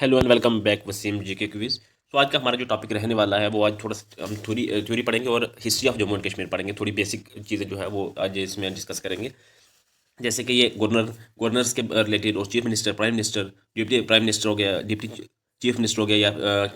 Hello and welcome back Wasim ji के quiz. तो आज का हमारा जो टॉपिक रहने वाला है वो आज थोड़ा सा हम थोड़ी थ्योरी पढ़ेंगे और history of Jammu and Kashmir पढ़ेंगे। थोड़ी बेसिक चीज़ें जो है वो आज इसमें डिस्कस करेंगे। जैसे कि ये गवर्नर्स के रिलेटेड और chief minister, prime minister, deputy prime minister हो गया, डिप्टी चीफ मिनिस्टर हो गया, या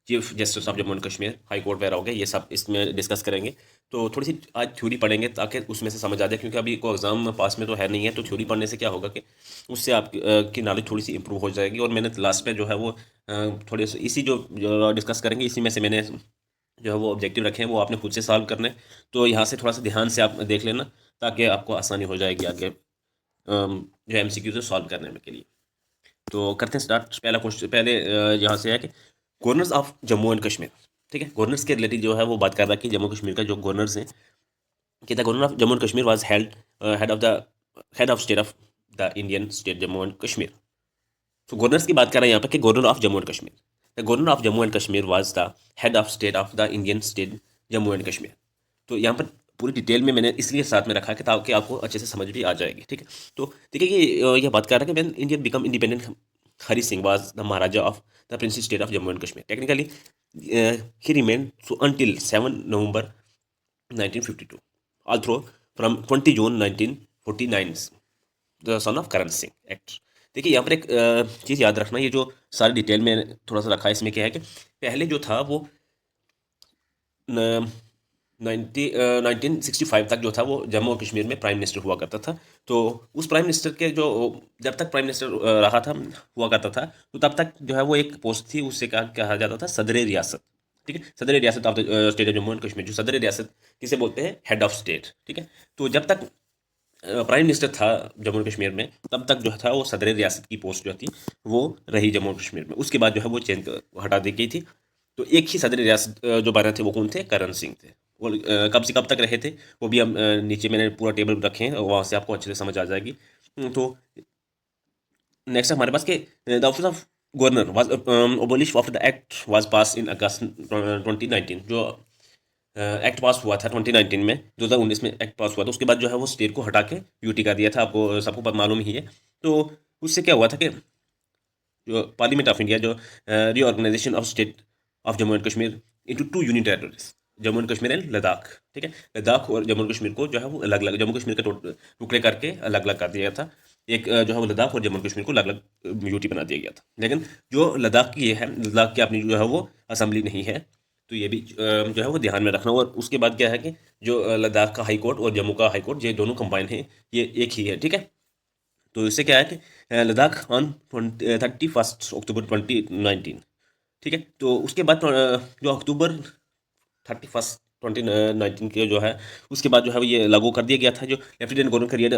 chief justice of Jammu and Kashmir, high court वगैरह हो गया, ये सब इसमें डिस्कस करेंगे। तो थोड़ी सी आज थ्योरी पढ़ेंगे ताकि उसमें से समझ आ जाए, क्योंकि अभी को एग्जाम पास में तो है नहीं है। तो थ्योरी पढ़ने से क्या होगा कि उससे आप की नॉलेज थोड़ी सी इंप्रूव हो जाएगी। और मैंने लास्ट में जो है वो थोड़े से इसी जो डिस्कस करेंगे इसी में से मैंने जो है वो ऑब्जेक्टिव रखे हैं, वो आपने खुद से सॉल्व करने हैं। तो यहाँ से थोड़ा सा ध्यान से आप देख लेना ताकि आपको आसानी हो जाएगी आगे जो एमसीक्यू से सॉल्व करने में के लिए। तो करते हैं स्टार्ट। पहला क्वेश्चन पहले यहाँ से है कि governors of Jammu and Kashmir. ठीक है, गवर्नर्स के रिलेटेड जो है वो बात कर रहा है कि जम्मू कश्मीर का जो गवर्नर्स हैं, कि the governor of Jammu and Kashmir was held head of state of the Indian state Jammu and Kashmir. तो गवर्नर्स की बात कर रहे हैं यहाँ पे कि governor of Jammu and Kashmir, the governor of Jammu and Kashmir was the head of state of the Indian state Jammu and Kashmir. तो यहाँ पर पूरी डिटेल में मैंने इसलिए साथ में रखा है कि ताकि आपको अच्छे से समझ भी आ जाएगी। ठीक है, तो देखिए कि यह बात कर रहा है कि when Indian become independent, Hari Singh was the Maharaja of the Prince state of Jammu and Kashmir. Technically he remain so until 7 November 1952, although from 20 June 1949 the son of Karan Singh act. देखिए यहाँ पर एक चीज़ याद रखना, ये जो सारी डिटेल में थोड़ा सा रखा है, इसमें क्या है कि पहले जो था वो 1965 तक जो था वो जम्मू और कश्मीर में प्राइम मिनिस्टर हुआ करता था। तो उस प्राइम मिनिस्टर के जो जब तक प्राइम मिनिस्टर रहा था, हुआ करता था, तो तब तक जो है वो एक पोस्ट थी, उससे कहा कहा जाता था सदर रियासत। ठीक है, सदर रियासत of the state of Jammu and Kashmir. जो सदर रियासत किसे बोलते हैं, हेड ऑफ स्टेट। ठीक है, तो जब तक प्राइम मिनिस्टर था जम्मू एंड कश्मीर में, तब तक जो था वो सदर रियासत की पोस्ट जो थी वो रही जम्मू और कश्मीर में। उसके बाद जो है वो चेंज हटा दी गई थी। तो एक ही सदर रियासत जो बना थे वो कौन थे, करण सिंह थे। वो कब से कब तक रहे थे वो भी हम नीचे मैंने पूरा टेबल रखे हैं, वहाँ से आपको अच्छे से समझ आ जाएगी। तो नेक्स्ट हमारे पास के the office of governor was abolished after the act was pass in August 2019। जो एक्ट पास हुआ था 2019 में, 2019 में एक्ट पास हुआ था, उसके बाद जो है वो स्टेट को हटा के यूटी कर दिया था। आपको सबको मालूम ही है। तो उससे क्या हुआ था कि जो पार्लियामेंट ऑफ इंडिया, जो reorganisation of state of Jammu and Kashmir into two unit territories, Jammu and Kashmir and Ladakh. ठीक है, लद्दाख और जम्मू एंड कश्मीर को जो है वो अलग अलग, जम्मू कश्मीर के टुकड़े करके अलग अलग कर दिया गया था। एक जो है वो लद्दाख और जम्मू एंड कश्मीर को अलग अलग यूटी बना दिया गया था। लेकिन जो लद्दाख की ये है, लद्दाख की अपनी जो है वो असेंबली नहीं है। तो ये भी जो है वो ध्यान में रखना। और उसके बाद क्या है कि जो लद्दाख का हाई कोर्ट और जम्मू का हाई कोर्ट, ये दोनों कंबाइन हैं, ये एक ही है। ठीक है, तो इससे क्या है कि लद्दाख ऑन 31 अक्टूबर 2019। ठीक है, तो उसके बाद जो अक्टूबर 31 2019 के जो है, उसके बाद जो है वो ये लागू कर दिया गया था, जो lieutenant governor create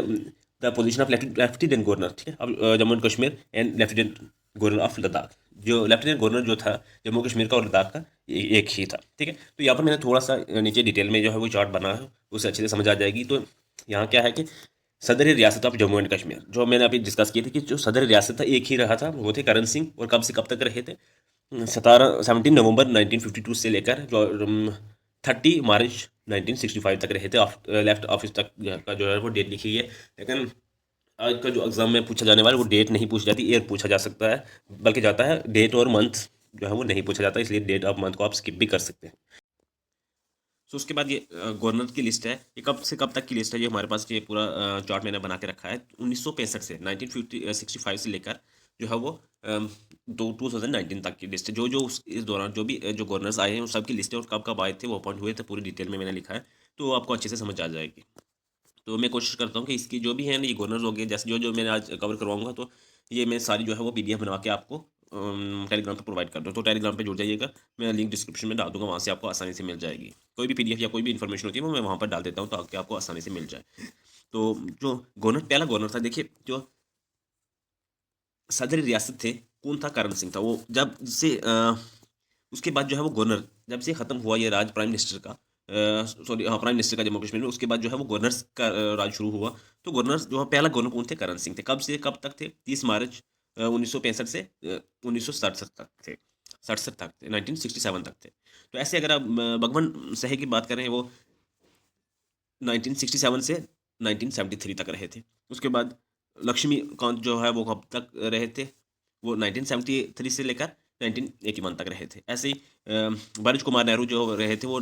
the position of lieutenant governor. ठीक है, अब Jammu and Kashmir and lieutenant governor of Ladakh, जो लेफ्टिनेंट गवर्नर जो था जम्मू कश्मीर का और लद्दाख का, एक ही था। ठीक है, तो यहाँ पर मैंने थोड़ा सा नीचे डिटेल में जो है वो चार्ट बना है, उसे अच्छे से समझ आ जाएगी। तो यहाँ क्या है कि सदर रियासत ऑफ जम्मू एंड कश्मीर जो मैंने अभी डिस्कस की थी, कि जो सदर रियासत था एक ही रहा था, वो थे करण सिंह। और कब से कब तक रहे थे, 17 नवंबर 1952 से लेकर जो 30 मार्च 1965 तक रहे थे। लेफ्ट ऑफिस तक का जो है वो डेट लिखी है। लेकिन आज का जो एग्जाम में पूछा जाने वाला वो डेट नहीं पूछी जाती, ईयर पूछा जा सकता है, बल्कि जाता है डेट और मंथ जो है वो नहीं पूछा जाता, इसलिए डेट ऑफ मंथ को आप स्किप भी कर सकते हैं। सो उसके बाद ये गवर्नर की लिस्ट है, ये कब से कब तक की लिस्ट है, ये हमारे पास ये पूरा चार्ट मैंने बना के रखा है। 1965 से 1965 से लेकर जो है वो 2019 तक की लिस्ट है। जो जो इस दौरान जो भी जो गवर्नर्स आए हैं उन सब की लिस्ट है, और कब कब आए थे, वो अपॉइंट हुए थे, पूरी डिटेल में मैंने लिखा है। तो आपको अच्छे से समझ आ जाएगी। तो मैं कोशिश करता हूँ कि इसकी जो भी है ना, ये कॉर्नर्स हो गए, जैसे जो जो मैंने आज कवर करवाऊंगा, तो ये मैं सारी जो है वो पीडीएफ बनवा के आपको टेलीग्राम पे प्रोवाइड कर दूँ। तो टेलीग्राम पे जुड़ जाइएगा, मैं लिंक डिस्क्रिप्शन में डाल दूंगा, वहाँ से आपको आसानी से मिल जाएगी। कोई भी पीडीएफ या कोई भी इन्फॉर्मेशन होती है वो मैं वहाँ पर डाल देता हूँ, ताकि आपको आसानी से मिल जाए। तो जो गवर्नर, पहला गवर्नर था, देखिए जो सदर रियासत थे, कौन था, करण सिंह था। वो जब से उसके बाद जो है वो गवर्नर जब से ख़त्म हुआ ये राज प्राइम मिनिस्टर का, सॉरी हाँ, प्राइम मिनिस्टर का जम्मू कश्मीर में, उसके बाद जो है वो गवर्नर्स का राज शुरू हुआ। तो गवर्नर्स जो है, पहला गवर्नर कौन थे, करण सिंह थे। कब से कब तक थे, 30 मार्च 1965 से 1967 तक थे, 67 तक थे, 1967 तक थे। तो ऐसे अगर आप भगवान सहे की बात करें, वो 1967 से 1973 तक रहे थे। उसके बाद लक्ष्मीकांत जो है वो कब तक रहे थे, वो 1973 से लेकर 1981 तक रहे थे। ऐसे ही बरज कुमार नेहरू जो रहे थे वो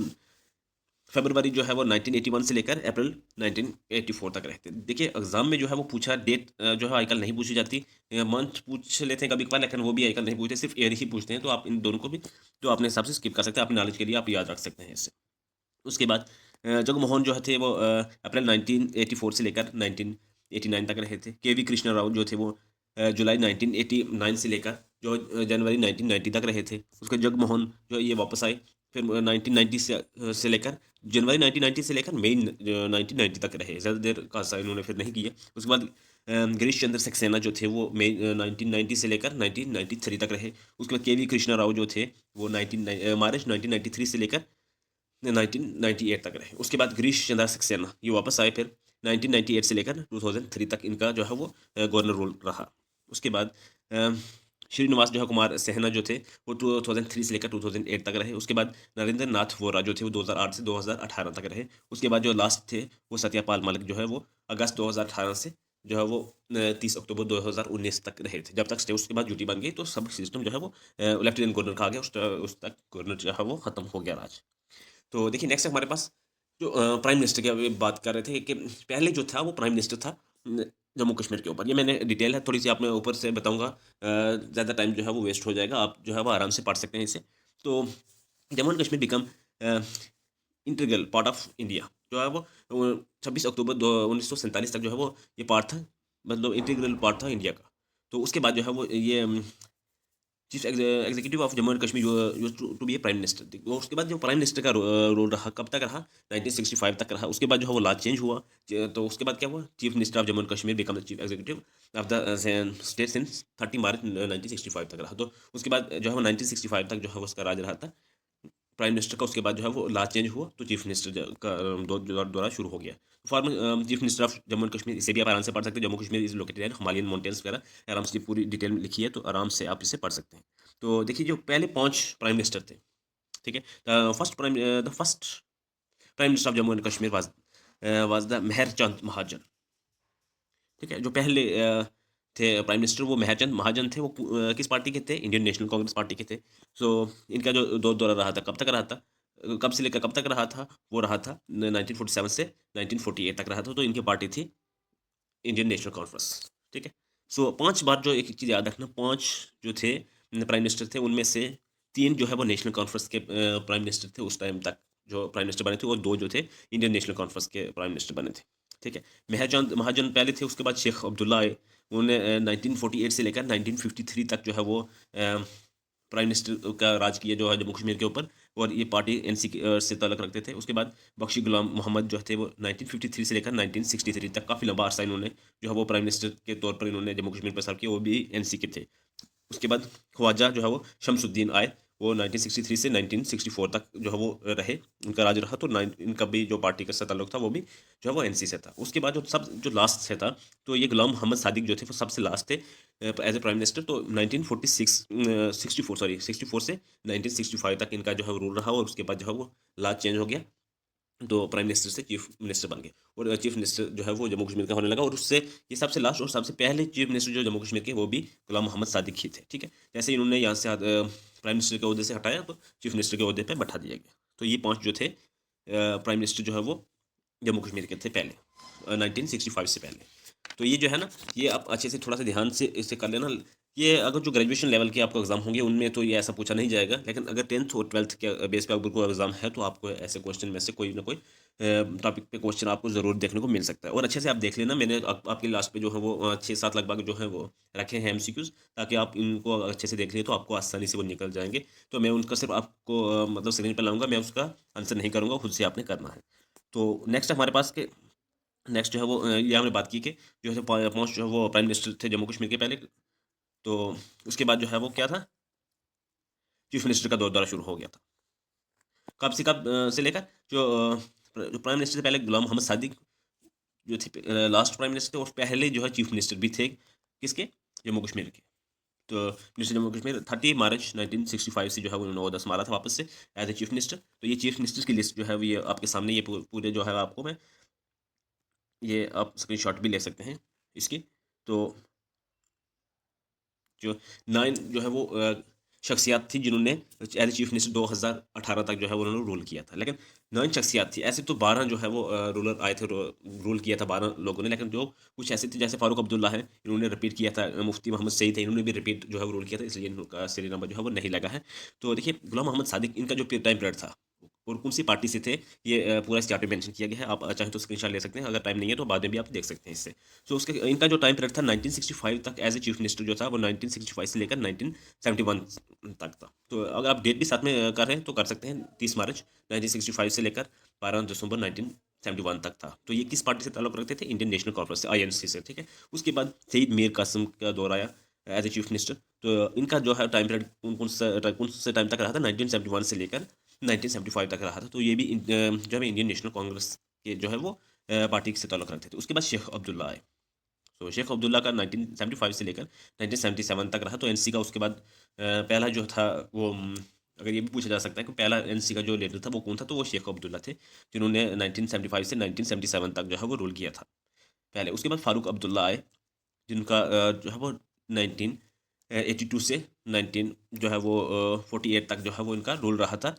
फरवरी जो है वो 1981 से लेकर अप्रैल 1984 तक रहते हैं। देखिए एग्जाम में जो है वो पूछा डेट जो है आजकल नहीं पूछी जाती, मंथ पूछ लेते हैं कभी कभार, लेकिन वो भी आजकल नहीं पूछते, सिर्फ ईयर ही पूछते हैं। तो आप इन दोनों को भी जो अपने हिसाब से स्किप कर सकते हैं, अपनी नॉलेज के लिए आप याद रख सकते हैं इससे। उसके बाद जगमोहन जो थे वो अप्रैल 1984 से लेकर 1989 तक रहे थे। के वी कृष्णा राव जो थे वो जुलाई 1989 से लेकर जो जनवरी 1990 तक रहे थे। उसके जगमोहन जो ये वापस आए फिर 1990 से लेकर जनवरी 1990 से लेकर मई 1990 तक रहे, ज़्यादा देर का सा इन्होंने फिर नहीं किया। उसके बाद गिरीश चंद्र सक्सेना जो थे वो मई 1990 से लेकर 1993 तक रहे। उसके बाद के वी कृष्णा राव जो थे वो मार्च 1993 से लेकर 1998 तक रहे। उसके बाद गिरीश चंद्र सक्सेना ये वापस आए फिर 1998 से लेकर 2003 तक इनका जो है वो गवर्नर रोल रहा। उसके बाद श्रीनिवास जो है कुमार सहना जो थे वो 2003 से लेकर 2008 तक रहे। उसके बाद नरेंद्र नाथ वोरा जो थे वो 2008 से 2018 तक रहे। उसके बाद जो लास्ट थे वो सत्यापाल मलिक जो है वो अगस्त 2018 से जो है वो 30 अक्टूबर 2019 तक रहे थे, जब तक स्टे उसके बाद ड्यूटी बन गई तो सब सिस्टम जो है वो लेफ्टिनेंट गवर्नर का आ गया, उस तक गवर्नर जो है वो खत्म हो गया राज। तो देखिए नेक्स्ट हमारे पास जो प्राइम मिनिस्टर की अभी बात कर रहे थे कि पहले जो था वो प्राइम मिनिस्टर था जम्मू कश्मीर के ऊपर। ये मैंने डिटेल है थोड़ी सी आप मैं ऊपर से बताऊंगा, ज़्यादा टाइम जो है वो वेस्ट हो जाएगा, आप जो है वो आराम से पढ़ सकते हैं इसे। तो Jammu and Kashmir become integral part of India जो है वो 26 अक्टूबर 1947 तक जो है वो ये पार्ट था, मतलब इंटीग्रल पार्ट था इंडिया का। तो उसके बाद जो है वो ये chief executive of Jammu and Kashmir to be a prime minister. वो उसके बाद जो प्राइम मिनिस्टर का रोल रहा कब तक रहा, 1965 तक रहा। उसके बाद जो है वो लॉ चेंज हुआ, तो उसके बाद क्या हुआ, chief minister of Jammu and Kashmir become the chief executive of the state since 30 मार्च 1965 तक रहा। तो उसके बाद जो है वो 1965 तक जो है वो उसका राज रहा था प्राइम मिनिस्टर का। उसके बाद जो है वो लॉ चेंज हुआ तो चीफ मिनिस्टर का दौरा शुरू हो गया। Former chief minister of Jammu and Kashmir, इसे भी आप आराम से पढ़ सकते हैं। Jammu Kashmir is located at Himalayan mountains वगैरह आराम से पूरी डिटेल में लिखी है, तो आराम से आप इसे पढ़ सकते हैं। तो देखिए जो पहले 5 प्राइम मिनिस्टर थे, ठीक है, the first prime minister of Jammu and Kashmir was the Mehr Chand Mahajan. ठीक है, जो पहले थे प्राइम मिनिस्टर वो मेहरचंद महाजन थे। वो किस पार्टी के थे, इंडियन नेशनल कांग्रेस पार्टी के थे। सो इनका जो दौरा रहा था कब तक रहा था, कब से लेकर कब तक रहा था, वो रहा था 1947 से 1948 तक रहा था। तो इनकी पार्टी थी इंडियन नेशनल कॉन्फ्रेंस। ठीक है, सो 5 बार जो एक चीज़ याद रखना, 5 जो थे प्राइम मिनिस्टर थे उनमें से 3 जो है वो नेशनल कॉन्फ्रेंस के प्राइम मिनिस्टर थे उस टाइम तक जो प्राइम मिनिस्टर बने थे, और 2 जो थे इंडियन नेशनल कॉन्फ्रेंस के प्राइम मिनिस्टर बने थे। ठीक है, मेहरचंद महाजन पहले थे, उसके बाद शेख अब्दुल्ला आए। उन्होंने 1948 से लेकर 1953 तक जो है वो प्राइम मिनिस्टर का राज किया जो है जम्मू कश्मीर के ऊपर, और ये पार्टी एनसी से ताल्लुक़ रखते थे। उसके बाद बख्शी गुलाम मोहम्मद जो थे वो 1953 से लेकर 1963 तक काफ़ी लंबा अरसा इन्होंने जो है वो प्राइम मिनिस्टर के तौर पर इन्होंने जम्मू कश्मीर पर सर्व किया, वो भी एनसी के थे। उसके बाद ख्वाजा जो है वो शमसुद्दीन आए, वो 1963 से 1964 तक जो है वो रहे, इनका राज रहा। तो इनका भी जो पार्टी का ताल्लुक था वो भी जो है वो एनसी से था। उसके बाद जो लास्ट से था, तो ये गुलाम मोहम्मद सादिक जो थे वो सबसे लास्ट थे एज ए प्राइम मिनिस्टर। तो 64 से 1965 तक इनका जो है रूल रहा, और उसके बाद जो है वो लास्ट चेंज हो गया, तो प्राइम मिनिस्टर से चीफ मिनिस्टर बन गए, और चीफ मिनिस्टर जो है वो जम्मू कश्मीर का होने लगा। और उससे ये सबसे लास्ट और सबसे पहले चीफ मिनिस्टर जो जम्मू कश्मीर के वो भी गुलाम मोहम्मद सादिक ही थे। ठीक है, जैसे इन्होंने यहाँ से प्राइम मिनिस्टर के अहदे से हटाया तो चीफ मिनिस्टर के अहदे पर बैठा दिया गया। तो ये 5 जो थे प्राइम मिनिस्टर जो है वो जम्मू कश्मीर के थे पहले 1965 से पहले। तो ये जो है ना, ये आप अच्छे से थोड़ा सा ध्यान से इसे कर लेना। ये अगर जो ग्रेजुएशन लेवल के आपको एग्जाम होंगे उनमें तो ये ऐसा पूछा नहीं जाएगा, लेकिन अगर 10th और 12th के बेस पे अगर कोई एग्जाम है तो आपको ऐसे क्वेश्चन में से कोई ना कोई टॉपिक पे क्वेश्चन आपको ज़रूर देखने को मिल सकता है। और अच्छे से आप देख लेना, मैंने आपके लास्ट पे जो है वो 6-7 लगभग जो है वो रखे हैं एमसीक्यूज, ताकि आप इनको अच्छे से देख लें तो आपको आसानी से वो निकल जाएंगे। तो मैं उनका सिर्फ आपको मतलब स्क्रीन पर लाऊंगा, मैं उसका आंसर नहीं करूँगा, खुद से आपने करना है। तो नेक्स्ट हमारे पास के नेक्स्ट जो है वो ये हमने बात की कि जो है 5 जो है वो प्राइम मिनिस्टर थे जम्मू कश्मीर के पहले। तो उसके बाद जो है वो क्या था, चीफ मिनिस्टर का दौरा शुरू हो गया था। कब से कब से लेकर जो प्राइम मिनिस्टर थे पहले गुलाम मोहम्मद सादिक जो थे लास्ट प्राइम मिनिस्टर थे, और पहले जो है चीफ मिनिस्टर भी थे किसके, जम्मू कश्मीर के। तो मिनिस्टर जम्मू कश्मीर 30 मार्च 1965 से जो है उन्होंने ओहदा संभाला था वापस से एज ए चीफ मिनिस्टर। तो ये चीफ मिनिस्टर्स की लिस्ट जो है वो ये आपके सामने, ये पूरे जो है आपको मैं ये आप स्क्रीनशॉट भी ले सकते हैं इसकी। तो जो 9 जो है वो शख्सियात थी जिन्होंने एज चीफ मिनिस्टर 2018 तक जो है वो उन्होंने रूल किया था। लेकिन 9 शख्सियात थी, ऐसे तो 12 जो है वो रूलर आए थे, रूल किया था 12 लोगों ने। लेकिन जो कुछ ऐसे थे जैसे फारूक अब्दुल्ला है, इन्होंने रिपीट किया था। मुफ्ती मोहम्मद सईद है, इन्होंने भी रिपीट जो है वो रूल किया था, इसलिए इनका सीरियल नंबर जो है वो नहीं लगा है। तो देखिए गुलाम मोहम्मद सादिक इनका जो टाइम पीरियड था और कौन सी पार्टी से थे, ये पूरा इस चार्ट में मेंशन किया गया है। आप चाहें तो स्क्रीनशॉट ले सकते हैं, अगर टाइम नहीं है तो बाद में भी आप देख सकते हैं इससे। सो उसके इनका जो टाइम पीरियड था 1965 तक एज ए चीफ मिनिस्टर जो था वो 1965 से लेकर 1971 तक था। तो अगर आप डेट भी साथ में कर रहे हैं तो कर सकते हैं, 30 मार्च 1965 से लेकर 12 दिसंबर 1971 तक था। तो ये किस पार्टी से ताल्लुक रखते थे? इंडियन नेशनल कांफ्रेंस से, आईएनसी से, ठीक है। उसके बाद सईद मीर कासिम का दौर आया एज ए चीफ मिनिस्टर। तो इनका जो है टाइम पीरियड कौन से टाइम तक रहा था? 1971 से लेकर 1975 तक रहा था। तो ये भी जो है इंडियन नेशनल कांग्रेस के जो है वो पार्टी से ताल्लुक रखते थे। उसके बाद शेख अब्दुल्ला आए। तो शेख अब्दुल्ला का 1975 से लेकर 1977 तक रहा। तो एनसी का उसके बाद पहला जो था वो अगर ये भी पूछा जा सकता है कि पहला एनसी का जो लीडर था वो कौन था, तो वो शेख अब्दुल्ला थे, जिन्होंने 1975 से 1977 तक जो है वो रूल किया था पहले। उसके बाद फारूक अब्दुल्ला आए, जिनका जो है वो 1982 से 19 जो है वो 48 तक जो है वो इनका रूल रहा था,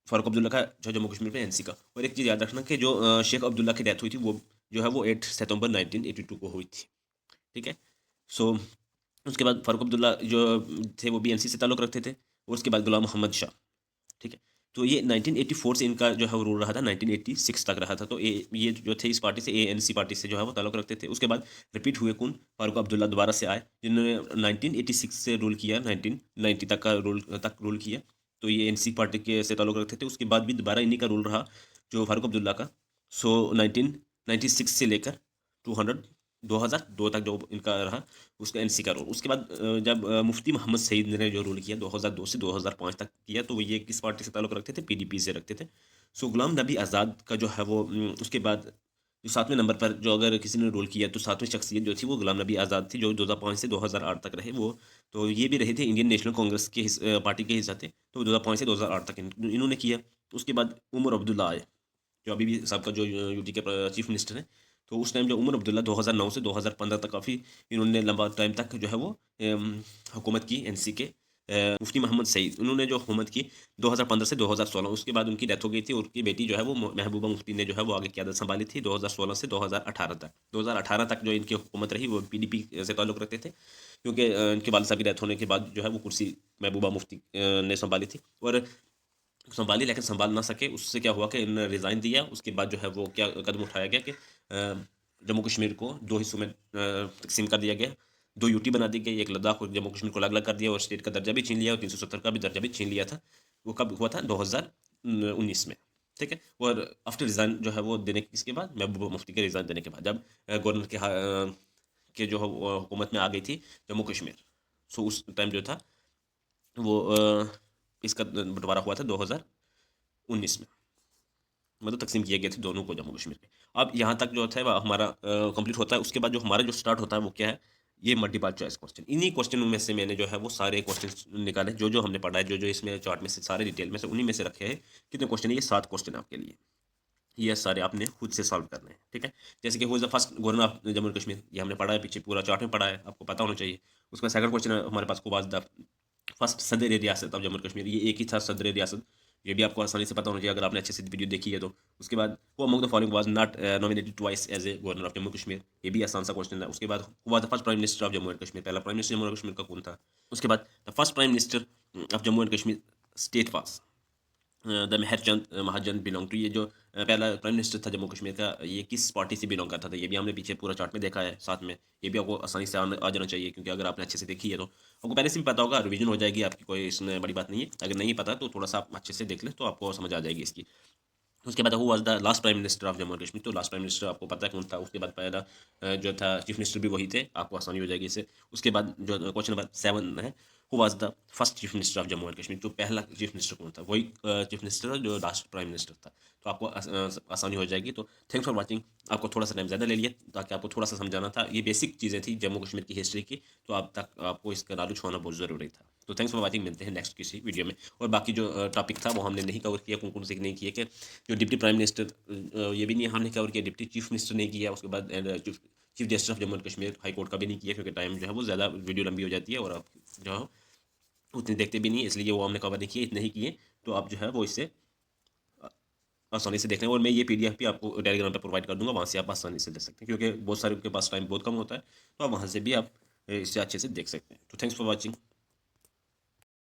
फारूक अब्दुल्ला का जो जम्मू कश्मीर में एनसी का। और एक चीज़ याद रखना कि जो शेख अब्दुल्ला की डेथ हुई थी वो जो है वो 8 सितंबर 1982 को हुई थी, ठीक है। सो उसके बाद फारूक अब्दुल्ला जो थे वो भी एनसी से ताल्लुक़ रखते थे। और उसके बाद गुलाम मोहम्मद शाह, ठीक है। तो ये 1984 से इनका जो है वो रूल रहा था, 1986 तक रहा था। तो ये जो थे इस पार्टी से, एएनसी पार्टी से जो है वो ताल्लुक़ रखते थे। उसके बाद रिपीट हुए कौन? फारूक अब्दुल्ला दोबारा से आए, जिन्होंने 1986 से रूल किया, 1990 तक का रूल किया। तो ये एनसी पार्टी के से ताल्लुक़ रखते थे। उसके बाद भी दोबारा इन्हीं का रूल रहा, जो फारूक अब्दुल्ला का। सो 1996 से लेकर 2002 तक जो इनका रहा, उसका एनसी का रोल। उसके बाद जब मुफ्ती मोहम्मद सईद ने जो रूल किया 2002 से 2005 तक किया, तो ये किस पार्टी से ताल्लुक़ रखते थे? पीडीपी से रखते थे। सो गुलाम नबी आज़ाद का जो है वो उसके बाद जो 7वें नंबर पर जो अगर किसी ने रोल किया तो 7वीं शख्सियत जो थी वो गुलाम नबी आज़ाद थी, जो 2005 से 2008 तक रहे वो। तो ये भी रहे थे इंडियन नेशनल कांग्रेस के पार्टी के हिस्सा थे, तो 2005 से 2008 तक इन्होंने किया। उसके बाद उमर अब्दुल्ला आए, जो अभी भी सबका जो यूटी के चीफ मिनिस्टर हैं। तो उस टाइम जो उमर अब्दुल्ला 2009 से 2015 तक काफ़ी इन्होंने लंबा टाइम तक जो है वो हुकूमत की एनसी के। मुफ्ती मोहम्मद सईद उन्होंने जो हुकूमत की 2015 से 2016, उसके बाद उनकी डेथ हो गई थी। और उनकी बेटी जो है वो महबूबा मुफ्ती ने जो है वो आगे क़यादत संभाली थी 2016 से 2018 तक। 2018 तक जो इनकी हुकूमत रही वो पीडीपी से ताल्लुक़ रखते थे, क्योंकि इनके वालिद साहब की डेथ होने के बाद जो है वो कुर्सी महबूबा मुफ्ती ने संभाली थी। और संभाली, लेकिन संभाल ना सके। उससे क्या हुआ कि इन्होंने रिज़ाइन दिया। उसके बाद जो है वो क्या कदम उठाया गया कि जम्मू कश्मीर को 2 हिस्सों में तकसीम कर दिया गया। 2 यूटी बना दी गई, एक लद्दाख और जम्मू कश्मीर को अलग-अलग कर दिया और स्टेट का दर्जा भी छीन लिया और 370 का भी दर्जा भी छीन लिया था। वो कब हुआ था? 2019 में, ठीक है। और आफ्टर रिज़ाइन जो है वो देने इसके बाद, महबूबा मुफ्ती के रिज़ाइन देने के बाद, जब गवर्नर के जो हुकूमत में आ गई थी जम्मू कश्मीर, सो उस टाइम जो था वो इसका बंटवारा हुआ था 2019 में, मतलब तकसीम किए गए थे दोनों को, जम्मू कश्मीर के। अब यहाँ तक जो है वह हमारा कंप्लीट होता है। उसके बाद जो हमारा जो स्टार्ट होता है वो क्या है? ये मल्टीपल चॉइस क्वेश्चन। इन्हीं क्वेश्चनों में से मैंने जो है वो सारे क्वेश्चन निकाले, जो हमने पढ़ा है, जो इसमें चार्ट में से सारे डिटेल में से उन्हीं में से रखे हैं। कितने क्वेश्चन है? ये 7 क्वेश्चन आपके लिए, ये सारे आपने खुद से सॉल्व करने हैं, ठीक है। जैसे कि who is the first governor of Jammu and Kashmir, ये हमने पढ़ा है, पीछे पूरा चार्ट में पढ़ा है, आपको पता होना चाहिए। उसका सेकंड क्वेश्चन हमारे पास, को वाज द फर्स्ट सदर रियासत ऑफ जम्मू एंड कश्मीर, ये एक ही था सदर रियासत, ये भी आपको आसानी से पता होना चाहिए अगर आपने अच्छे से वीडियो देखी है तो। उसके बाद वो among the following was not nominated twice as a governor of Jammu Kashmir, ये भी आसान सा क्वेश्चन है। उसके बाद हुआ the first prime minister of Jammu and Kashmir, पहला prime minister Jammu and Kashmir का कौन था? उसके बाद the first prime minister of Jammu and Kashmir state was the Mehrchand Mahajan belong to, ये जो पहला प्राइम मिनिस्टर था जम्मू कश्मीर का, ये किस पार्टी से बिलोंग करता था? ये भी हमने पीछे पूरा चार्ट में देखा है साथ में। ये भी आपको आसानी से आ जाना चाहिए, क्योंकि अगर आपने अच्छे से देखी है तो आपको पहले से भी पता होगा, रिवीजन हो जाएगी आपकी, कोई इसमें बड़ी बात नहीं है। अगर नहीं पता तो थोड़ा सा आप अच्छे से देख लें तो आपको समझ आ जाएगी इसकी। उसके बाद who was the last prime minister of Jammu and Kashmir, तो लास्ट प्राइम मिनिस्टर आपको पता है कौन था। उसके बाद पहला जो था चीफ मिनिस्टर भी वही थे, आपको आसानी हो जाएगी इससे। उसके बाद जो क्वेश्चन नंबर 7 है, who was the first chief minister of Jammu and Kashmir, जो पहला चीफ मिनिस्टर कौन था? वही चीफ मिनिस्टर जो लास्ट प्राइम मिनिस्टर था, तो आपको आसानी हो जाएगी। तो थैंक्स फॉर वॉचिंग। आपको थोड़ा सा टाइम ज़्यादा ले लिया ताकि आपको थोड़ा सा समझाना था, ये बेसिक चीज़ें थी जम्मू कश्मीर की हिस्ट्री की, तो आप तक आपको इसका नॉलेज होना बहुत ज़रूरी था। तो थैंक्स फॉर वॉचिंग, मिलते हैं नेक्स्ट किसी वीडियो में। और बाकी जो टॉपिक था वो हमने नहीं कवर किया, कौन कौन से नहीं किए, कि जो डिप्टी प्राइम मिनिस्टर, ये भी नहीं हमने कवर किया, डिप्टी चीफ मिनिस्टर नहीं किया। उसके बाद chief justice of Jammu and Kashmir high court का भी नहीं किया, क्योंकि टाइम जो है वो ज़्यादा वीडियो लंबी हो जाती है और आप जो है उतनी देखते भी नहीं, इसलिए वो हमने कवर नहीं किए, इतने ही किए। तो आप जो है वो इससे आसानी से देख लें, और मैं ये PDF भी आपको टेलीग्राम पर प्रोवाइड कर दूंगा, वहाँ से आप आसानी से देख सकते हैं, क्योंकि बहुत सारे के पास टाइम बहुत कम होता है, तो आप वहाँ से भी आप इससे अच्छे से देख सकते हैं। तो थैंक्स फॉर वॉचिंग।